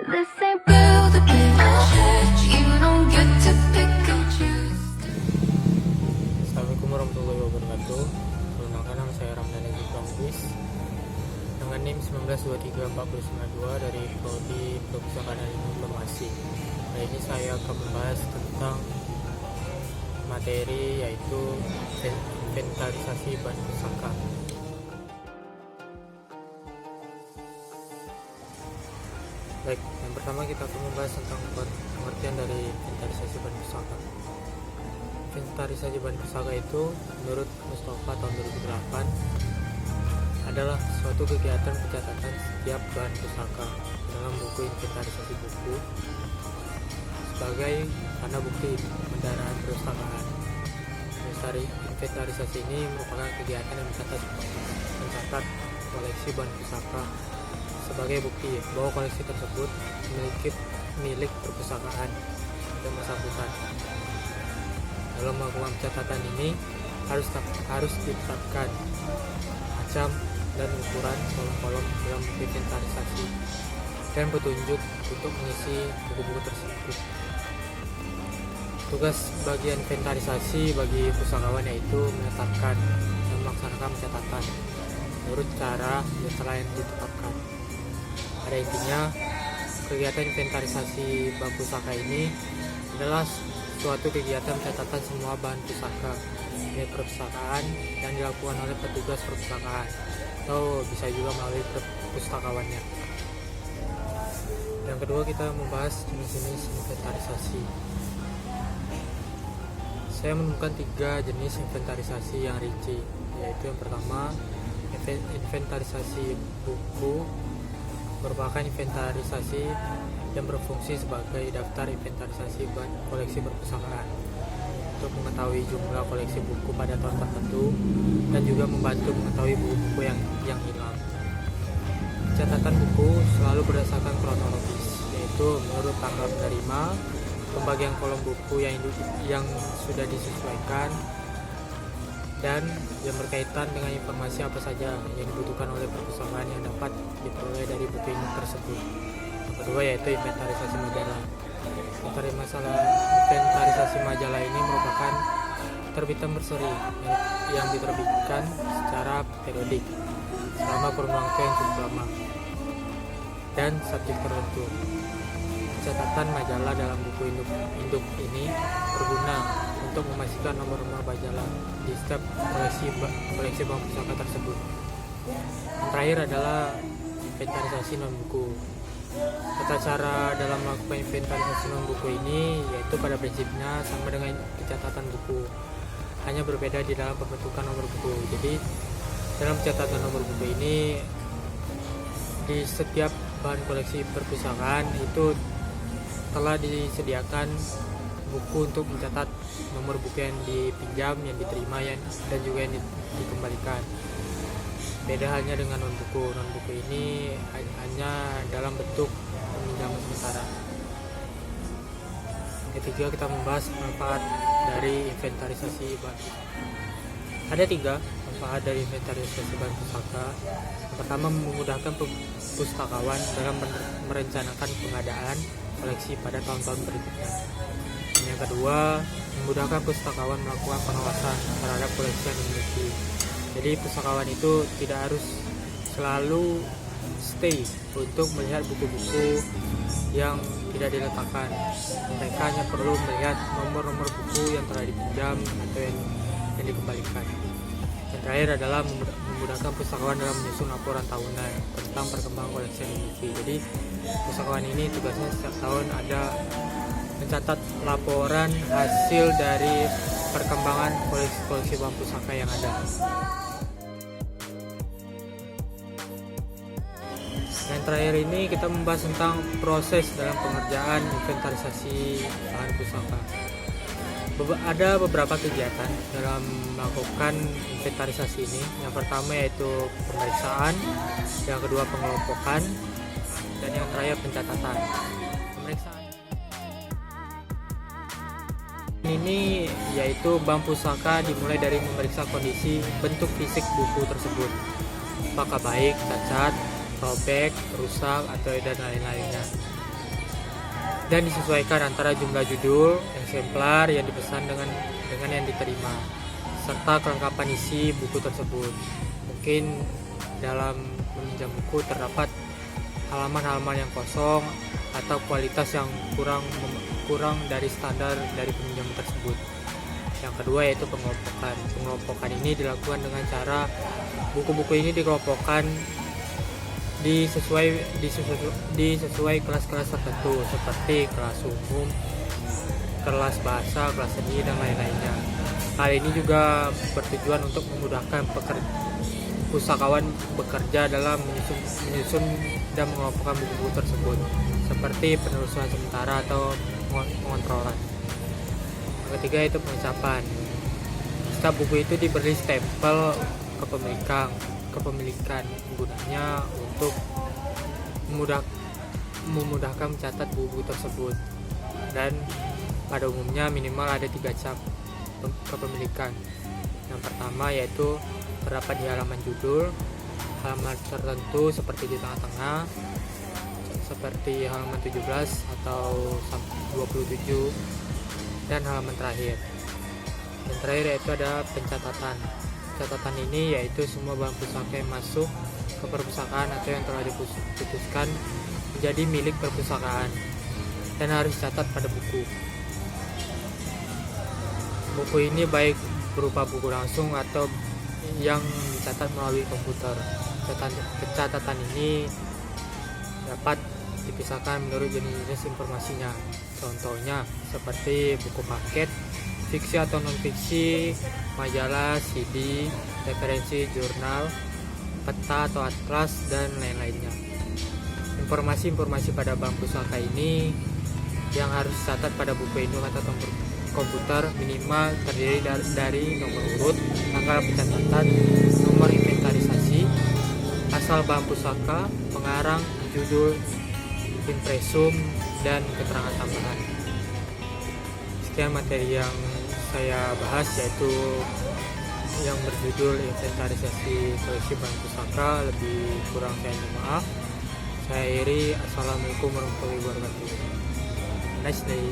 This ain't build a bitch. You don't get to pick and choose. Assalamualaikum warahmatullahi wabarakatuh. Perkenalkan, nama saya Ramdan Edi Pramudis dengan NIM 1923492 dari Prodi Perpustakaan dan Informasi. Hari ini saya akan membahas tentang materi yaitu inventarisasi bahan pusaka. Baik, yang pertama kita akan membahas tentang pengertian dari inventarisasi bahan pusaka. Inventarisasi bahan pusaka itu menurut Mustafa tahun 2008 adalah suatu kegiatan pencatatan setiap bahan pusaka dalam buku inventarisasi buku sebagai tanda bukti pendaraan perpustakaan. Inventarisasi ini merupakan kegiatan yang mencatat koleksi bahan pusaka sebagai bukti bahwa koleksi tersebut memiliki milik perpustakaan yang bersangkutan. Dalam melakukan pencatatan ini harus ditetapkan macam dan ukuran kolom-kolom dalam buku inventarisasi dan petunjuk untuk mengisi buku-buku tersebut. Tugas bagian inventarisasi bagi pustakawan yaitu menetapkan dan melaksanakan pencatatan menurut cara yang telah ditetapkan. Pada intinya, kegiatan inventarisasi bahan pusaka ini adalah suatu kegiatan pencatatan semua bahan pusaka milik perpustakaan yang dilakukan oleh petugas perpustakaan atau bisa juga melalui perpustakawannya. Yang kedua, kita membahas jenis-jenis inventarisasi. Saya menemukan 3 jenis inventarisasi yang rinci, yaitu yang pertama, inventarisasi buku merupakan inventarisasi yang berfungsi sebagai daftar inventarisasi koleksi perpustakaan untuk mengetahui jumlah koleksi buku pada tahun tertentu dan juga membantu mengetahui buku-buku yang hilang. Catatan buku selalu berdasarkan kronologis, yaitu menurut tanggal penerima, pembagian kolom buku yang sudah disesuaikan, dan yang berkaitan dengan informasi apa saja yang dibutuhkan oleh perpustakaan yang dapat diperoleh dari buku ini tersebut. Yang kedua yaitu inventarisasi majalah. Inventarisasi majalah ini merupakan terbitan berseri yang diterbitkan secara periodik selama kurun waktu yang cukup lama dan subjek tertentu. Catatan majalah dalam buku induk ini berguna untuk memastikan nomor-nomor majalah di setiap koleksi bahan pusaka tersebut. Yang terakhir adalah inventarisasi non buku. Tata cara dalam melakukan inventarisasi non buku ini yaitu pada prinsipnya sama dengan pencatatan buku, hanya berbeda di dalam pembentukan nomor buku. Jadi dalam pencatatan nomor buku ini di setiap bahan koleksi perpustakaan itu telah disediakan buku untuk mencatat nomor buku yang dipinjam, yang diterima, dan juga yang dikembalikan. Beda halnya dengan non buku. Non buku ini hanya dalam bentuk peminjaman sementara. Ketiga, kita membahas manfaat dari inventarisasi bahan. Ada 3 manfaat dari inventarisasi bahan pusaka. Yang pertama, memudahkan pustakawan dalam merencanakan pengadaan koleksi pada tahun-tahun berikutnya. Yang kedua, memudahkan pustakawan melakukan pengawasan terhadap koleksi yang dimiliki. Jadi pustakawan itu tidak harus selalu stay untuk melihat buku-buku yang tidak diletakkan. Mereka hanya perlu melihat nomor-nomor buku yang telah dipinjam atau yang dikembalikan. Yang terakhir adalah memudahkan pustakawan dalam menyusun laporan tahunan tentang perkembangan koleksi yang dimiliki. Jadi pustakawan ini tugasnya setiap tahun ada mencatat laporan hasil dari perkembangan koleksi bahan pusaka yang ada. Yang terakhir ini kita membahas tentang proses dalam pengerjaan inventarisasi bahan pusaka. Ada beberapa kegiatan dalam melakukan inventarisasi ini. Yang pertama yaitu pemeriksaan, yang kedua pengelompokan, dan yang terakhir pencatatan. Pemeriksaan ini yaitu bahan pusaka dimulai dari memeriksa kondisi bentuk fisik buku tersebut, apakah baik, cacat, robek, rusak, atau dan lain-lainnya. dan disesuaikan antara jumlah judul, eksemplar yang dipesan dengan yang diterima, serta kelengkapan isi buku tersebut. Mungkin dalam meminjam buku terdapat halaman-halaman yang kosong atau kualitas yang kurang dari standar dari peminjam tersebut. Yang kedua yaitu pengelompokan. Pengelompokan ini dilakukan dengan cara buku-buku ini dikelompokkan disesuai kelas-kelas tertentu seperti kelas umum, kelas bahasa, kelas seni, dan lain-lainnya. Hal ini juga bertujuan untuk memudahkan pustakawan bekerja dalam menyusun dan mengelompokkan buku-buku tersebut, seperti penelusuran sementara atau pengontrolan. Yang ketiga itu pengecapan. Setiap buku itu diberi stempel kepemilikan, gunanya untuk memudahkan mencatat buku tersebut, dan pada umumnya minimal ada 3 cap kepemilikan. Yang pertama yaitu terdapat di halaman judul, halaman tertentu seperti di tengah-tengah seperti halaman 17 atau 27, dan halaman terakhir. Dan terakhir yaitu ada pencatatan. Catatan ini yaitu semua barang pusaka yang masuk ke perpustakaan atau yang telah diputuskan menjadi milik perpustakaan dan harus dicatat pada buku. Buku ini baik berupa buku langsung atau yang dicatat melalui komputer. Catatan ini dapat dipisahkan menurut jenis informasinya. Contohnya seperti buku paket, fiksi atau non-fiksi, majalah, CD, referensi jurnal, peta atau atlas, dan lain-lainnya. Informasi-informasi pada bank pusaka ini yang harus dicatat pada buku induk atau komputer minimal terdiri dari nomor urut, tanggal pencatatan, nomor inventarisasi, asal bank pusaka, pengarang, judul, impresum, dan keterangan tambahan. Sekian materi yang saya bahas, yaitu yang berjudul inventarisasi koleksi barang pusaka. Lebih kurang saya minta maaf. Saya akhiri. Assalamualaikum warahmatullahi wabarakatuh. Nice day.